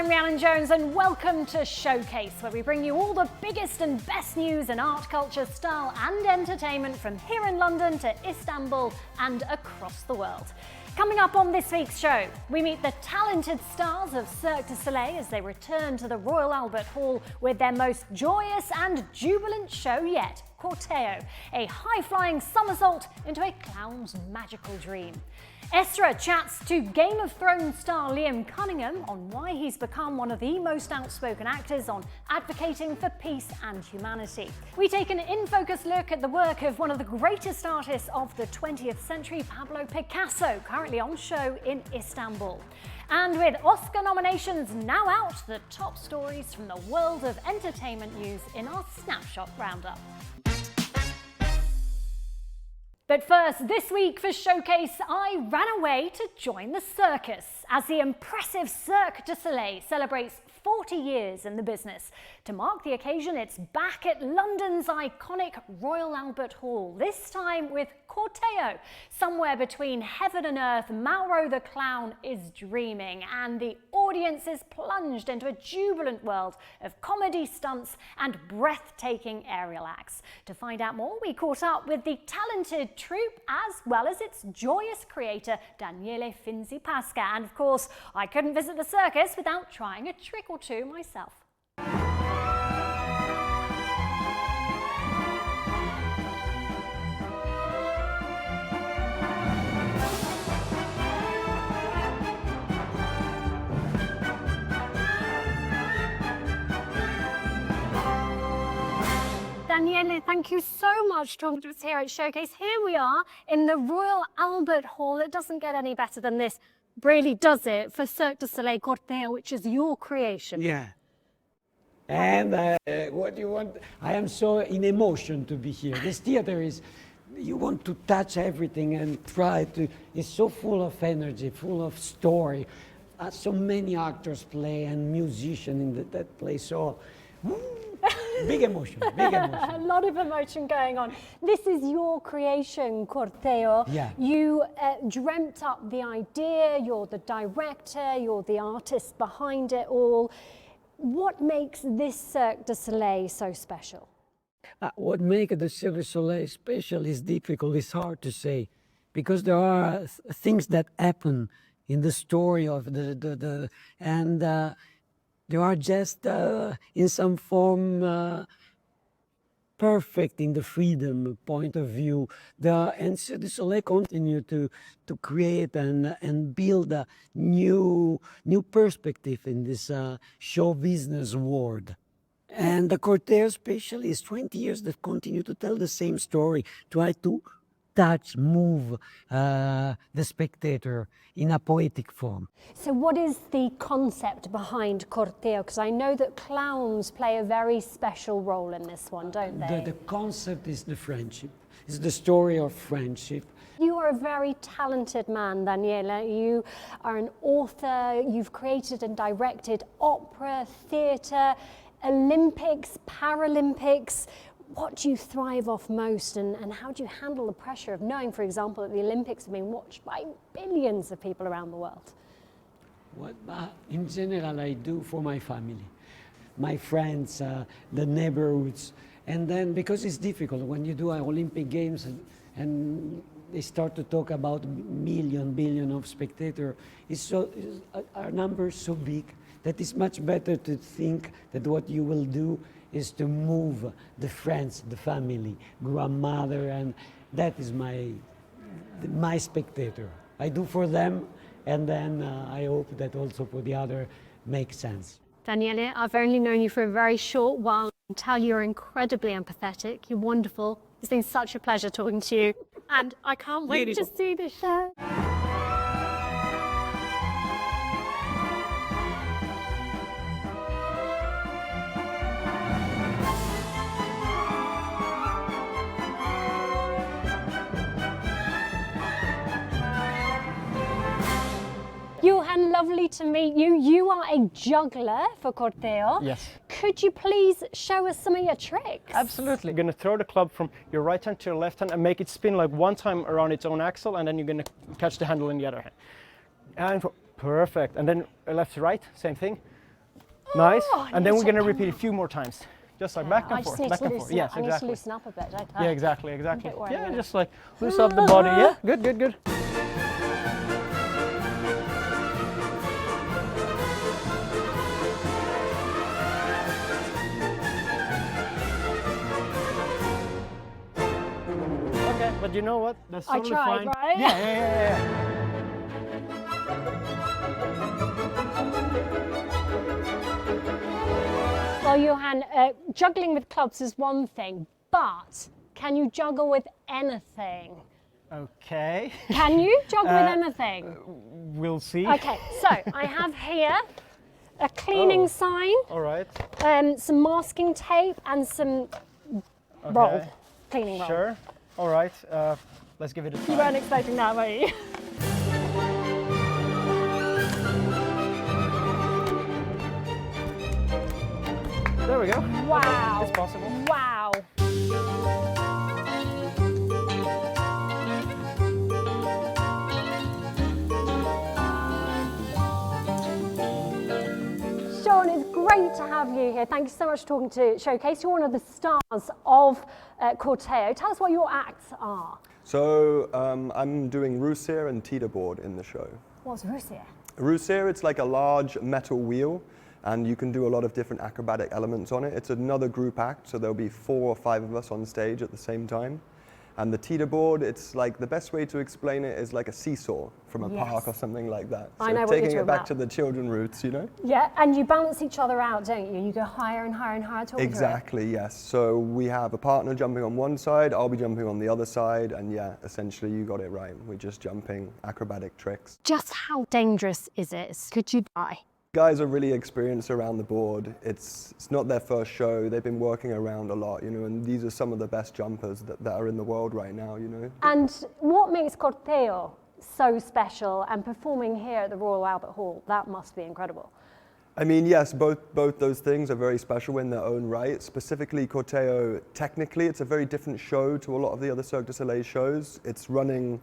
I'm Rhiannon Jones and welcome to Showcase, where we bring you all the biggest and best news in art, culture, style and entertainment from here in London to Istanbul and across the world. Coming up on this week's show, we meet the talented stars of Cirque Du Soleil as they return to the Royal Albert Hall with their most joyous and jubilant show yet, Corteo, a high-flying somersault into a clown's magical dream. Esra chats to Game of Thrones star Liam Cunningham on why he's become one of the most outspoken actors on advocating for peace and humanity. We take an in-focus look at the work of one of the greatest artists of the 20th century, Pablo Picasso, currently on show in Istanbul. And with Oscar nominations now out, the top stories from the world of entertainment news in our Snapshot Roundup. But first, this week for Showcase, I ran away to join the circus as the impressive Cirque Du Soleil celebrates 40 years in the business. To mark the occasion, it's back at London's iconic Royal Albert Hall, this time with Corteo. Somewhere between heaven and earth, Mauro the Clown is dreaming, and the audience is plunged into a jubilant world of comedy stunts and breathtaking aerial acts. To find out more, we caught up with the talented troupe as well as its joyous creator, Daniele Finzi Pasca. And of course, I couldn't visit the circus without trying a trick or two myself. Daniele, thank you so much for talking to us here at Showcase. Here we are in the Royal Albert Hall. It doesn't get any better than this, really, does it, for Cirque Du Soleil Corteo, which is your creation. Yeah. And what you want, I am so in emotion to be here. This theater is, you want to touch everything and try to, it's so full of energy, full of story. So many actors play and musicians in that place. So, big emotion, big emotion. A lot of emotion going on. This is your creation, Corteo. Yeah. You dreamt up the idea, you're the director, you're the artist behind it all. What makes this Cirque du Soleil so special? What makes the Cirque du Soleil special is difficult, it's hard to say. Because there are things that happen in the story of they are just in some form perfect in the freedom point of view. And Cirque du Soleil continue to create and build a new perspective in this show business world. And the Corteo especially is 20 years that continue to tell the same story, try to touch, move the spectator in a poetic form. So what is the concept behind Corteo? Because I know that clowns play a very special role in this one, don't they? The concept is the friendship. It's the story of friendship. You are a very talented man, Daniele. You are an author, you've created and directed opera, theatre, Olympics, Paralympics. What do you thrive off most, and how do you handle the pressure of knowing, for example, that the Olympics have been watched by billions of people around the world? What in general I do for my family, my friends, the neighborhoods, and then because it's difficult when you do Olympic Games and they start to talk about billion of spectators, our number is so big that it's much better to think that what you will do is to move the friends, the family, grandmother, and that is my spectator. I do for them, and then I hope that also for the other makes sense. Daniele, I've only known you for a very short while. I can tell you're incredibly empathetic. You're wonderful. It's been such a pleasure talking to you, and I can't wait to see the show. Johan, lovely to meet you. You are a juggler for Corteo. Yes. Could you please show us some of your tricks? Absolutely. You're going to throw the club from your right hand to your left hand and make it spin like one time around its own axle, and then you're going to catch the handle in the other hand. And perfect. And then left to right, same thing. Nice. Oh, And then we're going to to repeat a few more times. Just like back and forth, back and forth. Yes, I need to exactly. loosen up a bit, don't I? Yeah, exactly, exactly. Don't worry, Yeah, I'm just like loosen up the body. Yeah, good, good, good. Okay, but you know what? That's I totally tried, fine. right? Yeah. Well, Johan, juggling with clubs is one thing, but can you juggle with anything? Okay. Can you juggle with anything? We'll see. Okay, so I have here a cleaning sign, All right. some masking tape, and some roll, cleaning roll. Sure. All right. Let's give it a try. You weren't expecting that, were you? There we go. Wow. Okay, it's possible. Wow. Sean, it's great to have you here. Thank you so much for talking to Showcase. You're one of the stars of Corteo. Tell us what your acts are. So I'm doing Rusir and teeterboard in the show. What's Russia? Rusir, it's like a large metal wheel, and you can do a lot of different acrobatic elements on it. It's another group act, so there'll be 4 or 5 of us on stage at the same time. And the teeterboard, it's like, the best way to explain it is like a seesaw from a park or something like that. So I know what you're taking it talking back about. to the children roots, you know? Yeah, and you balance each other out, don't you? You go higher and higher and higher. Talk me through it. Exactly, yes. So we have a partner jumping on one side, I'll be jumping on the other side, and yeah, essentially you got it right. We're just jumping acrobatic tricks. Just how dangerous is it? Could you die? Guys are really experienced around the board. It's not their first show. They've been working around a lot, you know, and these are some of the best jumpers that are in the world right now, you know. And what makes Corteo so special, and performing here at the Royal Albert Hall, that must be incredible. I mean, yes, both those things are very special in their own right. Specifically, Corteo, technically, it's a very different show to a lot of the other Cirque du Soleil shows. It's running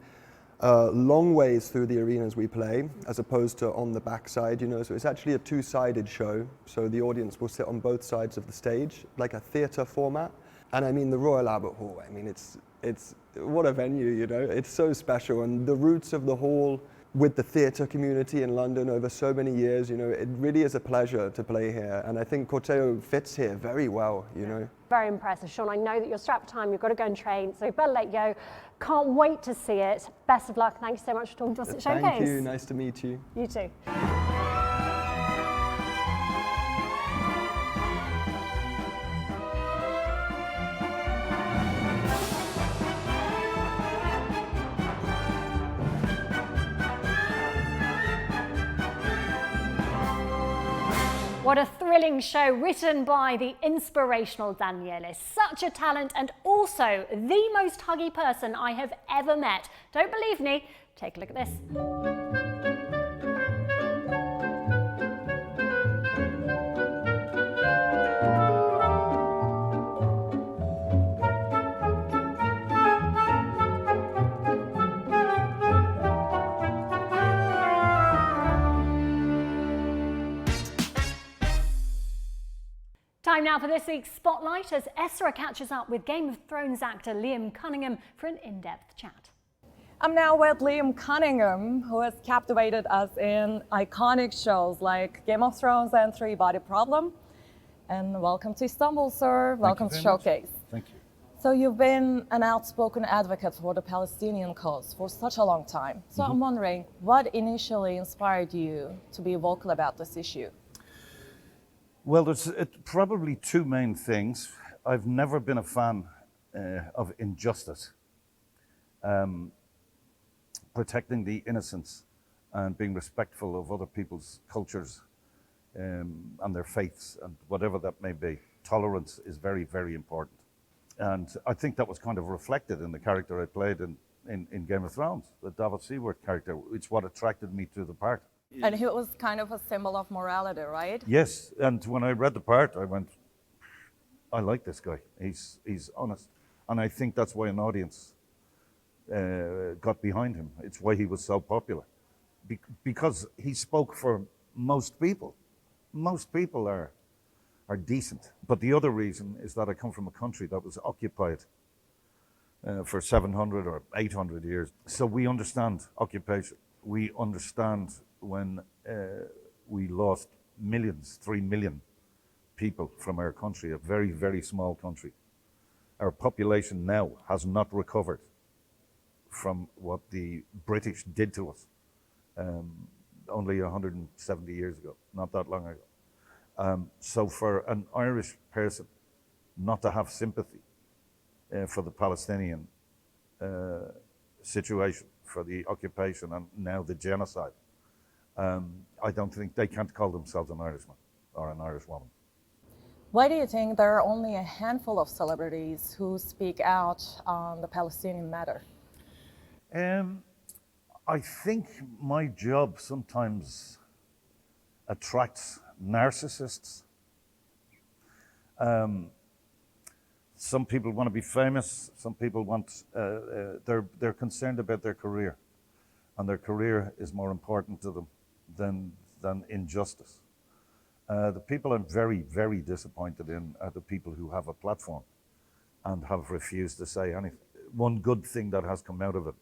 long ways through the arenas we play, as opposed to on the backside, you know. So it's actually a two-sided show. So the audience will sit on both sides of the stage, like a theatre format. And I mean, the Royal Albert Hall, I mean, it's what a venue, you know. It's so special, and the roots of the hall with the theatre community in London over so many years, you know, it really is a pleasure to play here. And I think Corteo fits here very well, you know. Very impressive. Sean, I know that you're strapped for time, you've got to go and train, so you better let go. Can't wait to see it. Best of luck. Thank you so much for talking to us at Showcase. Thank you. Nice to meet you. You too. What a thrilling show, written by the inspirational Daniele. Such a talent, and also the most huggy person I have ever met. Don't believe me? Take a look at this. Time now for this week's Spotlight, as Esra catches up with Game of Thrones actor Liam Cunningham for an in-depth chat. I'm now with Liam Cunningham, who has captivated us in iconic shows like Game of Thrones and Three Body Problem. And welcome to Istanbul, sir. Welcome to Showcase. Thank you. So you've been an outspoken advocate for the Palestinian cause for such a long time. So I'm wondering, what initially inspired you to be vocal about this issue? Well, there's probably 2 main things. I've never been a fan of injustice. Protecting the innocents and being respectful of other people's cultures and their faiths and whatever that may be. Tolerance is very, very important. And I think that was kind of reflected in the character I played in Game of Thrones, the Davos Seaworth character. It's what attracted me to the part. And he was kind of a symbol of morality, right? Yes, and when I read the part, I went, I like this guy. He's honest. And I think that's why an audience got behind him. It's why he was so popular. Because he spoke for most people. most people are decent. But the other reason is that I come from a country that was occupied for 700 or 800 years. So we understand occupation. We understand when we lost millions, 3 million people from our country, a very, very small country. Our population now has not recovered from what the British did to us only 170 years ago, not that long ago. So for an Irish person not to have sympathy for the Palestinian situation, for the occupation and now the genocide, I don't think they can't call themselves an Irishman or an Irish woman. Why do you think there are only a handful of celebrities who speak out on the Palestinian matter? I think my job sometimes attracts narcissists. Some people want to be famous. Some people want, they're concerned about their career. And their career is more important to them than injustice. The people I'm very, very disappointed in are the people who have a platform and have refused to say anything. One good thing that has come out of it,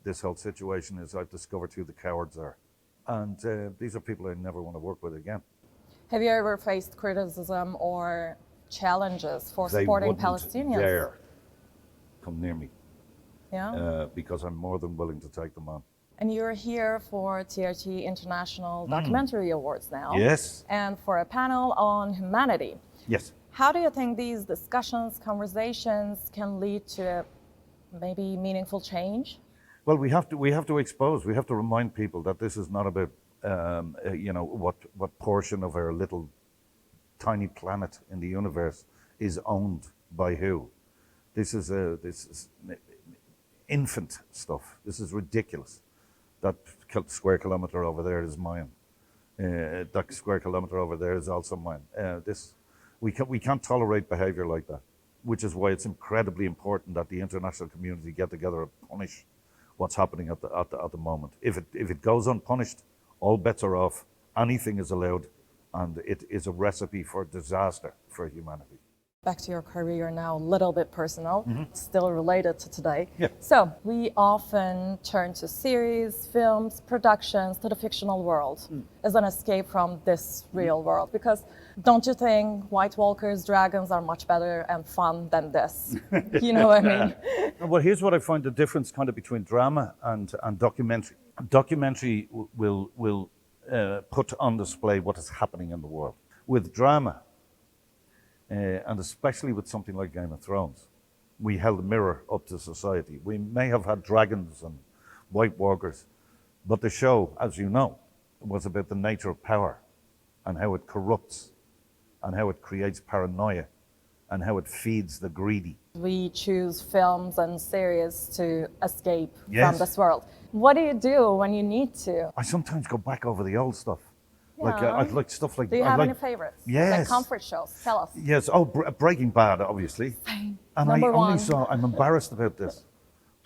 this whole situation, is I've discovered who the cowards are. And these are people I never want to work with again. Have you ever faced criticism or challenges for They supporting wouldn't Palestinians? dare come near me, Yeah. because I'm more than willing to take them on. And you're here for TRT International Documentary Awards now. Yes. And for a panel on humanity. Yes. How do you think these discussions, conversations can lead to maybe meaningful change? Well, we have to expose. We have to remind people that this is not about what portion of our little tiny planet in the universe is owned by who. This is infant stuff. This is ridiculous. That square kilometre over there is mine. That square kilometre over there is also mine. We can't tolerate behaviour like that, which is why it's incredibly important that the international community get together and punish what's happening at the moment. If it goes unpunished, all bets are off. Anything is allowed, and it is a recipe for disaster for humanity. Back to your career now, a little bit personal, still related to today. Yeah. So we often turn to series, films, productions, to the fictional world as an escape from this real world. Because don't you think White Walkers, dragons are much better and fun than this? You know what I mean? Well, here's what I find the difference kind of between drama and documentary. Documentary will put on display what is happening in the world. With drama, and especially with something like Game of Thrones, we held a mirror up to society. We may have had dragons and White Walkers, but the show, as you know, was about the nature of power and how it corrupts and how it creates paranoia and how it feeds the greedy. We choose films and series to escape Yes. from this world. What do you do when you need to? I sometimes go back over the old stuff. Like Yeah. I like stuff like. Do you I have like, any favorites? Yes. Like comfort shows? Tell us. Yes. Oh, Breaking Bad, obviously. And Number I only one. saw. I'm embarrassed about this.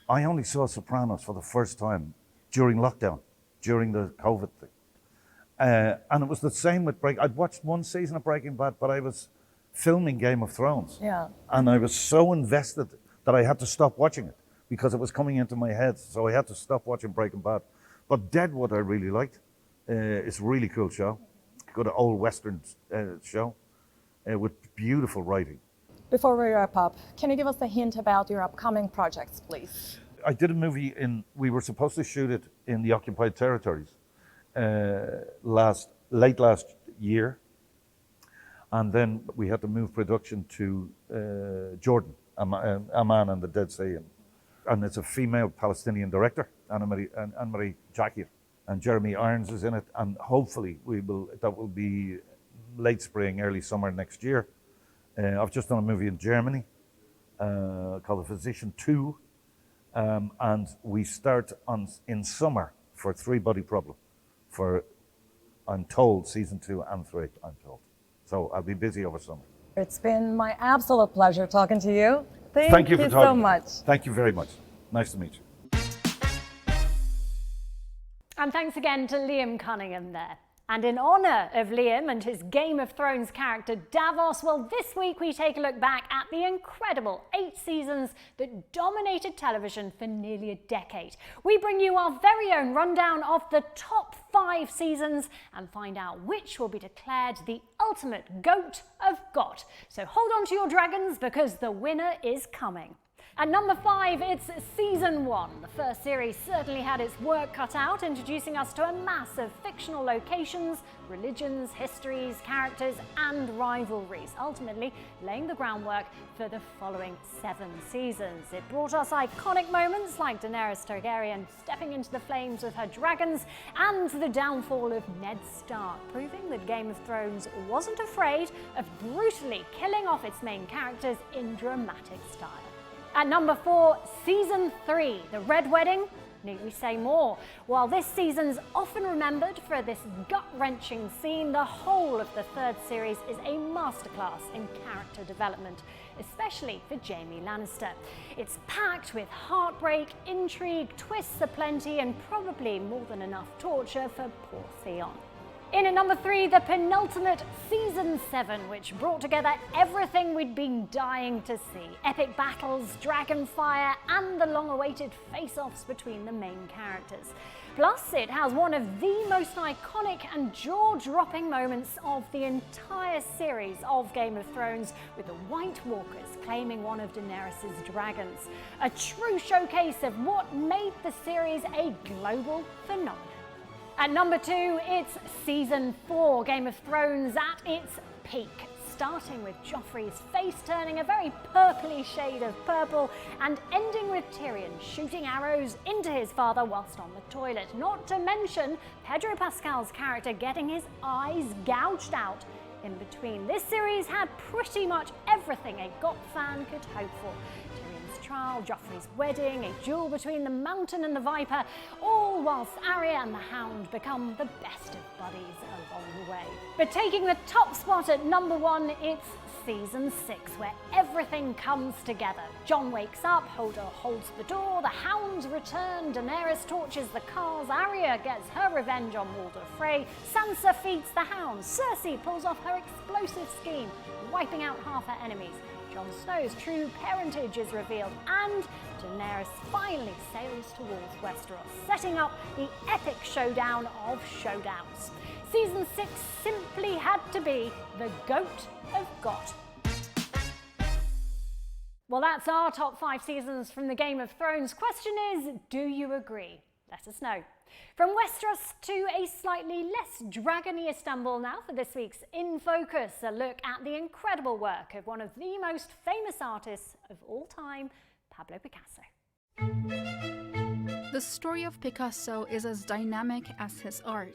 I only saw Sopranos for the first time during lockdown, during the COVID thing, and it was the same with I'd watched one season of Breaking Bad, but I was filming Game of Thrones. Yeah. And I was so invested that I had to stop watching it because it was coming into my head. So I had to stop watching Breaking Bad. But Deadwood I really liked. It's a really cool show. Good old Western show with beautiful writing. Before we wrap up, can you give us a hint about your upcoming projects, please? I did a movie we were supposed to shoot it in the occupied territories late last year. And then we had to move production to Jordan, Amman and the Dead Sea. And it's a female Palestinian director, Anne-Marie Jakir. And Jeremy Irons is in it. And hopefully that will be late spring, early summer next year. I've just done a movie in Germany called The Physician 2. And we start in summer for Three Body Problem. I'm told, season 2 and 3, I'm told. So I'll be busy over summer. It's been my absolute pleasure talking to you. Thank you for so talking. much. Thank you very much. Nice to meet you. And thanks again to Liam Cunningham there. And in honour of Liam and his Game of Thrones character Davos, well, this week we take a look back at the incredible 8 seasons that dominated television for nearly a decade. We bring you our very own rundown of the top 5 seasons and find out which will be declared the ultimate GOAT of GOT. So hold on to your dragons because the winner is coming. At number 5, it's Season 1. The first series certainly had its work cut out, introducing us to a mass of fictional locations, religions, histories, characters and rivalries, ultimately laying the groundwork for the following 7 seasons. It brought us iconic moments like Daenerys Targaryen stepping into the flames with her dragons and the downfall of Ned Stark, proving that Game of Thrones wasn't afraid of brutally killing off its main characters in dramatic style. At number 4, Season 3, The Red Wedding. Need we say more? While this season's often remembered for this gut-wrenching scene, the whole of the 3rd series is a masterclass in character development, especially for Jaime Lannister. It's packed with heartbreak, intrigue, twists aplenty, and probably more than enough torture for poor Theon. In at number 3, the penultimate Season 7, which brought together everything we'd been dying to see. Epic battles, dragon fire, and the long-awaited face-offs between the main characters. Plus, it has one of the most iconic and jaw-dropping moments of the entire series of Game of Thrones, with the White Walkers claiming one of Daenerys' dragons. A true showcase of what made the series a global phenomenon. At number 2, it's Season 4, Game of Thrones at its peak, starting with Joffrey's face turning a very purpley shade of purple and ending with Tyrion shooting arrows into his father whilst on the toilet, not to mention Pedro Pascal's character getting his eyes gouged out in between. This series had pretty much everything a GOT fan could hope for. Tyrion's trial, Joffrey's wedding, a duel between the Mountain and the Viper, all whilst Arya and the Hound become the best of buddies along the way. But taking the top spot at number 1, it's Season 6, where everything comes together. Jon wakes up, Hodor holds the door, the Hounds return, Daenerys torches the cars, Arya gets her revenge on Walder Frey, Sansa feeds the Hounds, Cersei pulls off her explosive scheme, wiping out half her enemies. Jon Snow's true parentage is revealed, and Daenerys finally sails towards Westeros, setting up the epic showdown of showdowns. Season 6 simply had to be the GOAT of GOT. Well, that's our top 5 seasons from the Game of Thrones. Question is, do you agree? Let us know. From Westeros to a slightly less dragony Istanbul now for this week's Infocus, a look at the incredible work of one of the most famous artists of all time, Pablo Picasso. The story of Picasso is as dynamic as his art.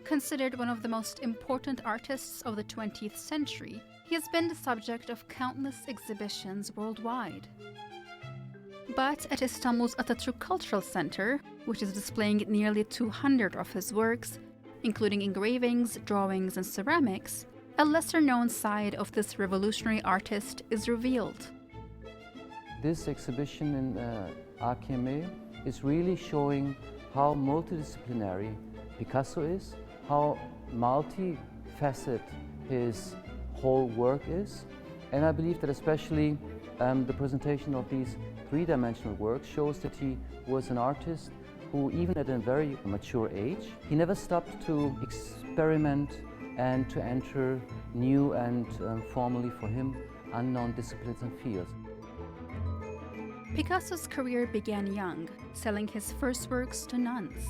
Considered one of the most important artists of the 20th century, he has been the subject of countless exhibitions worldwide. But at Istanbul's Atatürk Cultural Center, which is displaying nearly 200 of his works, including engravings, drawings, and ceramics, a lesser-known side of this revolutionary artist is revealed. This exhibition in AKM is really showing how multidisciplinary Picasso is, how multifaceted his whole work is, and I believe that especially the presentation of these 3-dimensional works shows that he was an artist who, even at a very mature age, he never stopped to experiment and to enter new and formerly for him unknown disciplines and fields. Picasso's career began young, selling his first works to nuns.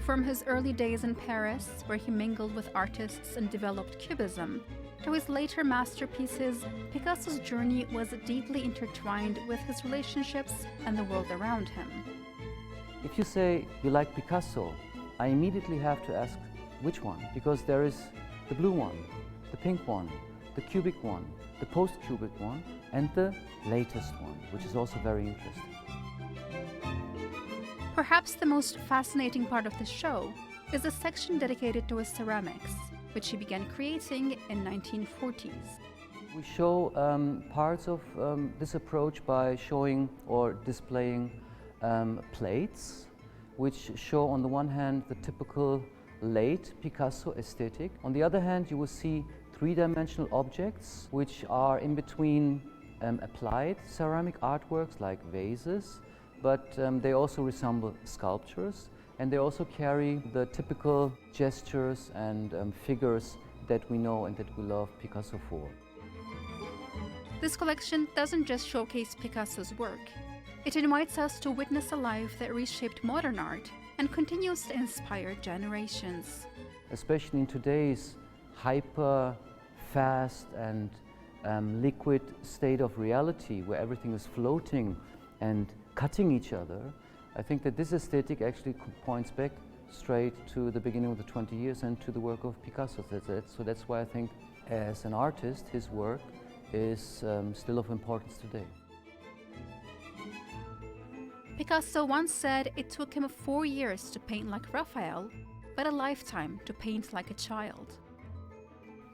From his early days in Paris, where he mingled with artists and developed Cubism, to his later masterpieces, Picasso's journey was deeply intertwined with his relationships and the world around him. If you say you like Picasso, I immediately have to ask which one, because there is the blue one, the pink one, the cubic one, the post-cubic one, and the latest one, which is also very interesting. Perhaps the most fascinating part of the show is the section dedicated to his ceramics, which he began creating in 1940s. We show parts of this approach by showing or displaying plates, which show on the one hand the typical late Picasso aesthetic. On the other hand, you will see three-dimensional objects which are in between applied ceramic artworks like vases, but they also resemble sculptures, and they also carry the typical gestures and figures that we know and that we love Picasso for. This collection doesn't just showcase Picasso's work. It invites us to witness a life that reshaped modern art and continues to inspire generations. Especially in today's hyper, fast and liquid state of reality where everything is floating and cutting each other, I think that this aesthetic actually points back straight to the beginning of the 20 years and to the work of Picasso. So that's why I think as an artist, his work is still of importance today. Picasso once said it took him 4 years to paint like Raphael, but a lifetime to paint like a child.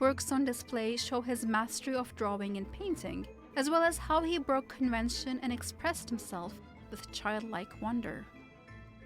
Works on display show his mastery of drawing and painting, as well as how he broke convention and expressed himself with childlike wonder.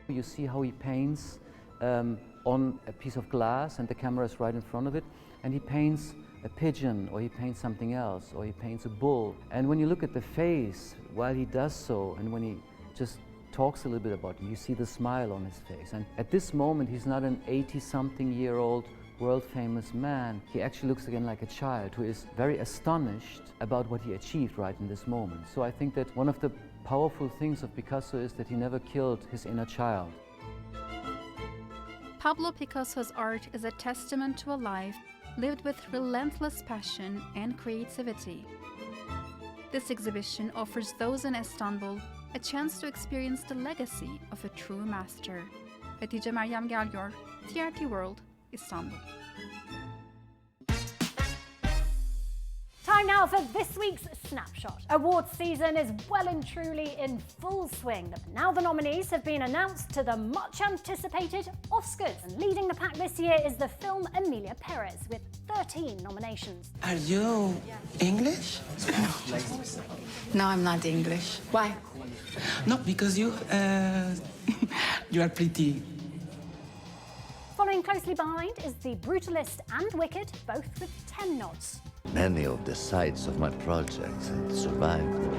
You see how he paints on a piece of glass and the camera is right in front of it, and he paints a pigeon, or he paints something else, or he paints a bull. And when you look at the face while he does so, and when he just talks a little bit about it, you see the smile on his face. And at this moment, he's not an 80-something-year-old world-famous man. He actually looks again like a child who is very astonished about what he achieved right in this moment. So I think that one of the powerful things of Picasso is that he never killed his inner child. Pablo Picasso's art is a testament to a life lived with relentless passion and creativity. This exhibition offers those in Istanbul a chance to experience the legacy of a true master. Hatice Meryem Gelyor, TRT World, Istanbul. Time now for this week's Snapshot. Awards season is well and truly in full swing. Now the nominees have been announced to the much anticipated Oscars. And leading the pack this year is the film Emilia Perez with 13 nominations. Are you English? No, I'm not English. Why? No, because you you are pretty. Following closely behind is The Brutalist and Wicked, both with 10 nods. Many of the sites of my projects had survived.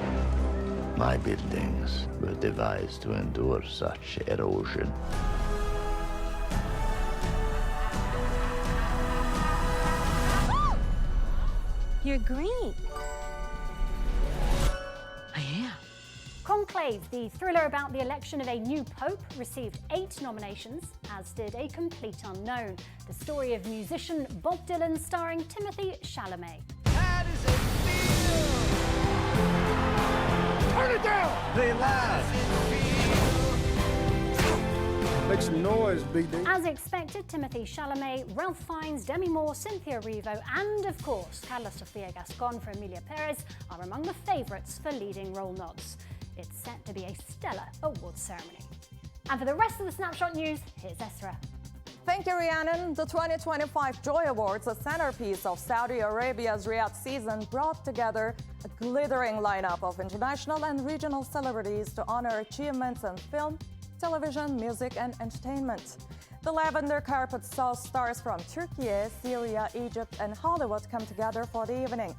My buildings were devised to endure such erosion. You're green. I am. Conclave, the thriller about the election of a new pope, received 8 nominations, as did A Complete Unknown, the story of musician Bob Dylan starring Timothy Chalamet. How does it feel? Turn it down! Play loud! Make some noise, Big D. As expected, Timothy Chalamet, Ralph Fiennes, Demi Moore, Cynthia Erivo, and of course Carla Sofia Gascon for Emilia Perez are among the favourites for leading role nods. It's set to be a stellar awards ceremony. And for the rest of the Snapshot news, here's Esra. Thank you, Rhiannon. The 2025 Joy Awards, a centerpiece of Saudi Arabia's Riyadh season, brought together a glittering lineup of international and regional celebrities to honor achievements in film, television, music, and entertainment. The lavender carpet saw stars from Türkiye, Syria, Egypt, and Hollywood come together for the evening.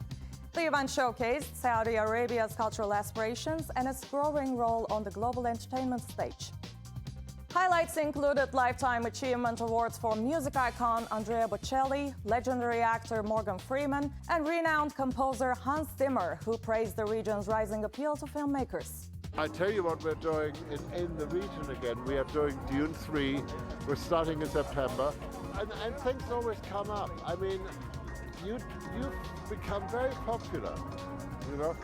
The event showcased Saudi Arabia's cultural aspirations and its growing role on the global entertainment stage. Highlights included Lifetime Achievement Awards for music icon Andrea Bocelli, legendary actor Morgan Freeman, and renowned composer Hans Zimmer, who praised the region's rising appeal to filmmakers. I tell you what we're doing in the region again. We are doing Dune 3. We're starting in September. And things always come up. I mean, you've become very popular, you know,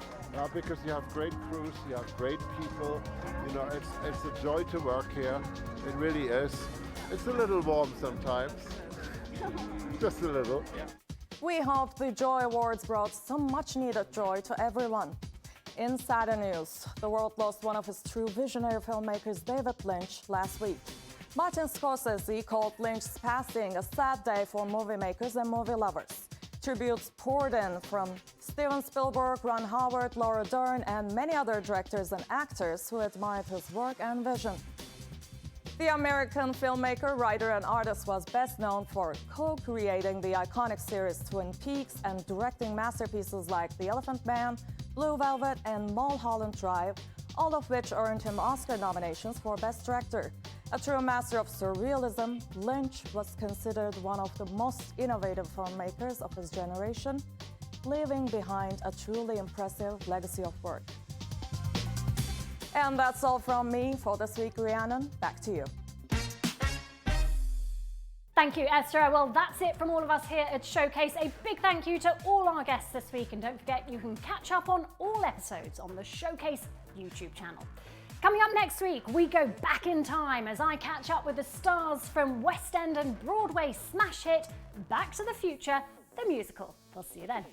because you have great crews, you have great people. You know, it's a joy to work here. It really is. It's a little warm sometimes, just a little. We hope the Joy Awards brought some much-needed joy to everyone. In sad news, the world lost one of his true visionary filmmakers, David Lynch, last week. Martin Scorsese called Lynch's passing a sad day for movie makers and movie lovers. Tributes poured in from Steven Spielberg, Ron Howard, Laura Dern, and many other directors and actors who admired his work and vision. The American filmmaker, writer, and artist was best known for co-creating the iconic series Twin Peaks and directing masterpieces like The Elephant Man, Blue Velvet, and Mulholland Drive, all of which earned him Oscar nominations for Best Director. A true master of surrealism, Lynch was considered one of the most innovative filmmakers of his generation, leaving behind a truly impressive legacy of work. And that's all from me for this week, Rhiannon. Back to you. Thank you, Esther. Well, that's it from all of us here at Showcase. A big thank you to all our guests this week, and don't forget you can catch up on all episodes on the Showcase YouTube channel. Coming up next week, we go back in time as I catch up with the stars from West End and Broadway smash hit Back to the Future, the musical. We'll see you then.